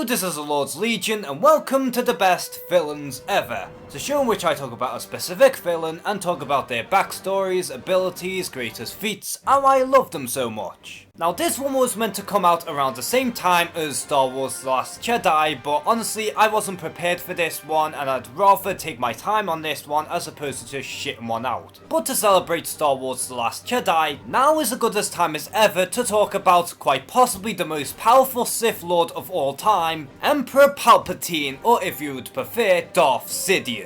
Hello, this is the Lord's Legion, and welcome to the best villains ever. It's a show in which I talk about a specific villain and talk about their backstories, abilities, greatest feats, and why I love them so much. Now this one was meant to come out around the same time as Star Wars The Last Jedi, but honestly I wasn't prepared for this one and I'd rather take my time on this one as opposed to just shitting one out. But to celebrate Star Wars The Last Jedi, now is as good a time as ever to talk about quite possibly the most powerful Sith Lord of all time, Emperor Palpatine, or if you would prefer, Darth Sidious.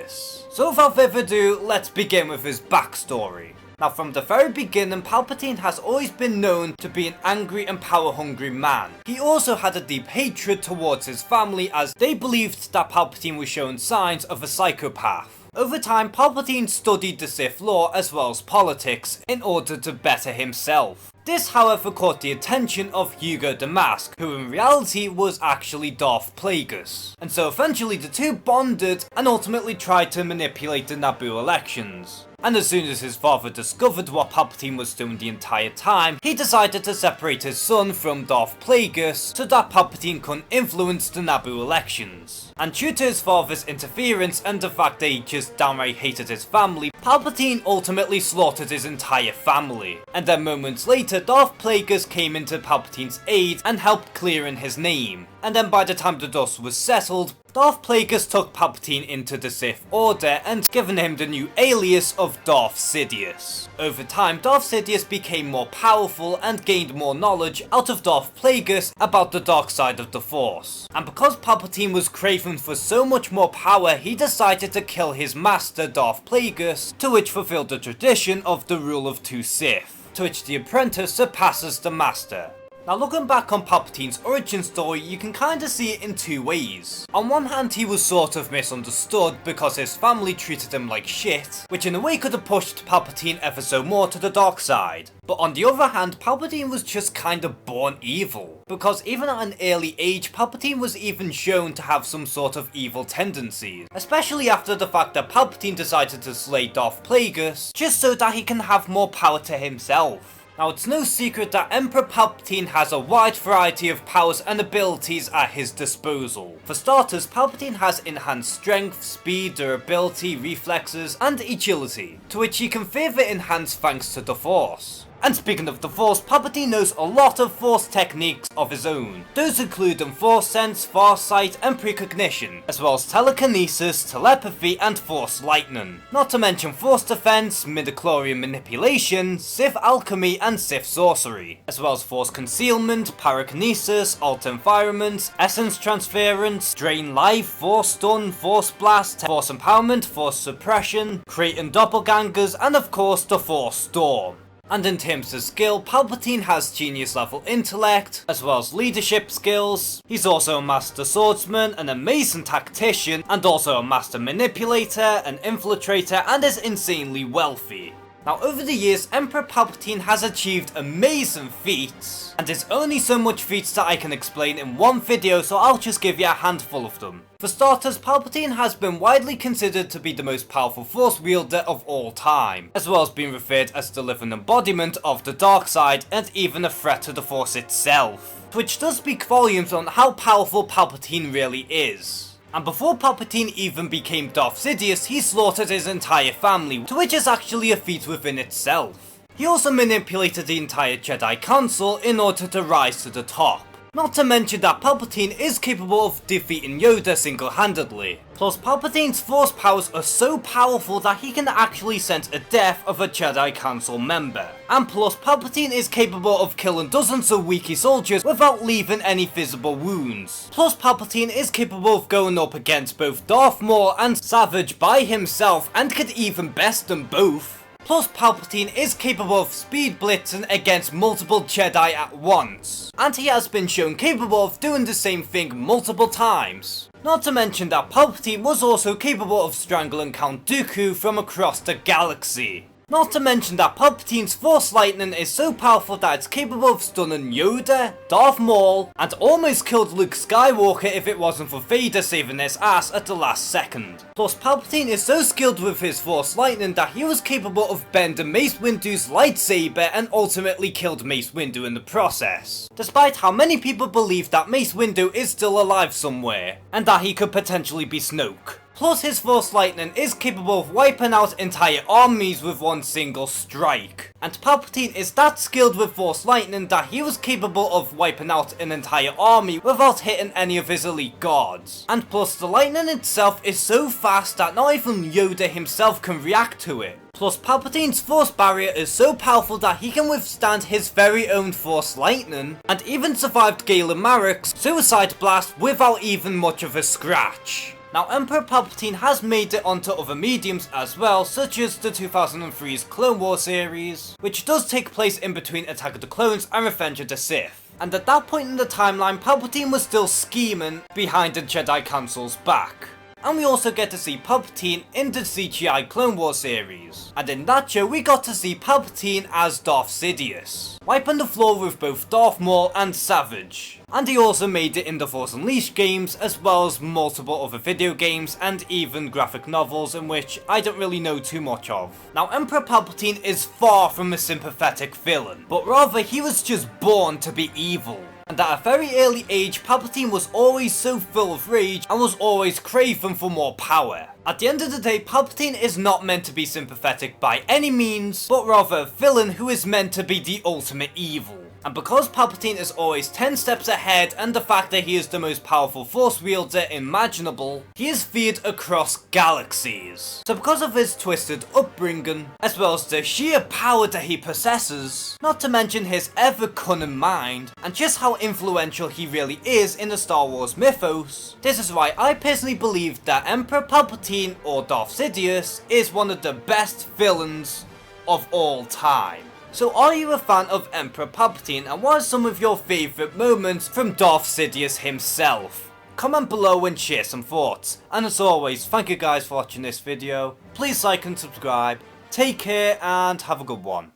So without further ado, let's begin with his backstory. Now from the very beginning, Palpatine has always been known to be an angry and power-hungry man. He also had a deep hatred towards his family as they believed that Palpatine was showing signs of a psychopath. Over time, Palpatine studied the Sith Lord as well as politics in order to better himself. This however caught the attention of Hugo the Mask, who in reality was actually Darth Plagueis. And so eventually the two bonded and ultimately tried to manipulate the Naboo elections. And as soon as his father discovered what Palpatine was doing the entire time, he decided to separate his son from Darth Plagueis so that Palpatine couldn't influence the Naboo elections. And due to his father's interference and the fact that he just downright hated his family, Palpatine ultimately slaughtered his entire family. And then moments later, Darth Plagueis came into Palpatine's aid and helped clearing his name. And then by the time the dust was settled, Darth Plagueis took Palpatine into the Sith Order and given him the new alias of Darth Sidious. Over time, Darth Sidious became more powerful and gained more knowledge out of Darth Plagueis about the dark side of the Force. And because Palpatine was craving for so much more power, he decided to kill his master Darth Plagueis, to which fulfilled the tradition of the rule of two Sith, to which the apprentice surpasses the master. Now looking back on Palpatine's origin story, you can kinda see it in two ways. On one hand, he was sort of misunderstood because his family treated him like shit, which in a way could have pushed Palpatine ever so more to the dark side. But on the other hand, Palpatine was just kinda born evil, because even at an early age, Palpatine was even shown to have some sort of evil tendencies, especially after the fact that Palpatine decided to slay Darth Plagueis just so that he can have more power to himself. Now it's no secret that Emperor Palpatine has a wide variety of powers and abilities at his disposal. For starters, Palpatine has enhanced strength, speed, durability, reflexes, and agility, to which he can further enhance thanks to the Force. And speaking of the Force, Palpatine knows a lot of Force techniques of his own. Those include Force Sense, Farsight, and Precognition, as well as Telekinesis, Telepathy, and Force Lightning. Not to mention Force Defense, Midichlorian Manipulation, Sith Alchemy, and Sith Sorcery, as well as Force Concealment, Pyrokinesis, Alter Environment, Essence Transference, Drain Life, Force Stun, Force Blast, Force Empowerment, Force Suppression, Creating Doppelgangers, and of course the Force Storm. And in terms of skill, Palpatine has genius level intellect, as well as leadership skills. He's also a master swordsman, an amazing tactician, and also a master manipulator, an infiltrator, and is insanely wealthy. Now over the years, Emperor Palpatine has achieved amazing feats, and there's only so much feats that I can explain in one video, so I'll just give you a handful of them. For starters, Palpatine has been widely considered to be the most powerful Force wielder of all time, as well as being referred as the living embodiment of the dark side and even a threat to the Force itself, which does speak volumes on how powerful Palpatine really is. And before Palpatine even became Darth Sidious, he slaughtered his entire family, to which is actually a feat within itself. He also manipulated the entire Jedi Council in order to rise to the top. Not to mention that Palpatine is capable of defeating Yoda single-handedly. Plus Palpatine's Force powers are so powerful that he can actually sense a death of a Jedi Council member. And plus Palpatine is capable of killing dozens of weaker soldiers without leaving any visible wounds. Plus Palpatine is capable of going up against both Darth Maul and Savage by himself and could even best them both. Plus Palpatine is capable of speed blitzing against multiple Jedi at once, and he has been shown capable of doing the same thing multiple times. Not to mention that Palpatine was also capable of strangling Count Dooku from across the galaxy. Not to mention that Palpatine's Force Lightning is so powerful that it's capable of stunning Yoda, Darth Maul, and almost killed Luke Skywalker if it wasn't for Vader saving his ass at the last second. Plus, Palpatine is so skilled with his Force Lightning that he was capable of bending Mace Windu's lightsaber and ultimately killed Mace Windu in the process. Despite how many people believe that Mace Windu is still alive somewhere, and that he could potentially be Snoke. Plus, his Force Lightning is capable of wiping out entire armies with one single strike. And Palpatine is that skilled with Force Lightning that he was capable of wiping out an entire army without hitting any of his elite guards. And plus, the lightning itself is so fast that not even Yoda himself can react to it. Plus, Palpatine's Force Barrier is so powerful that he can withstand his very own Force Lightning, and even survived Galen Marek's Suicide Blast without even much of a scratch. Now, Emperor Palpatine has made it onto other mediums as well, such as the 2003's Clone Wars series, which does take place in between Attack of the Clones and Revenge of the Sith. And at that point in the timeline, Palpatine was still scheming behind the Jedi Council's back. And we also get to see Palpatine in the CGI Clone Wars series. And in that show, we got to see Palpatine as Darth Sidious, wiping the floor with both Darth Maul and Savage. And he also made it in the Force Unleashed games, as well as multiple other video games and even graphic novels, in which I don't really know too much of. Now, Emperor Palpatine is far from a sympathetic villain, but rather he was just born to be evil. And at a very early age, Palpatine was always so full of rage and was always craving for more power. At the end of the day, Palpatine is not meant to be sympathetic by any means, but rather a villain who is meant to be the ultimate evil. And because Palpatine is always 10 steps ahead, and the fact that he is the most powerful Force wielder imaginable, he is feared across galaxies. So because of his twisted upbringing, as well as the sheer power that he possesses, not to mention his ever cunning mind, and just how influential he really is in the Star Wars mythos, this is why I personally believe that Emperor Palpatine, or Darth Sidious, is one of the best villains of all time. So are you a fan of Emperor Palpatine, and what are some of your favourite moments from Darth Sidious himself? Comment below and share some thoughts. And as always, thank you guys for watching this video. Please like and subscribe. Take care and have a good one.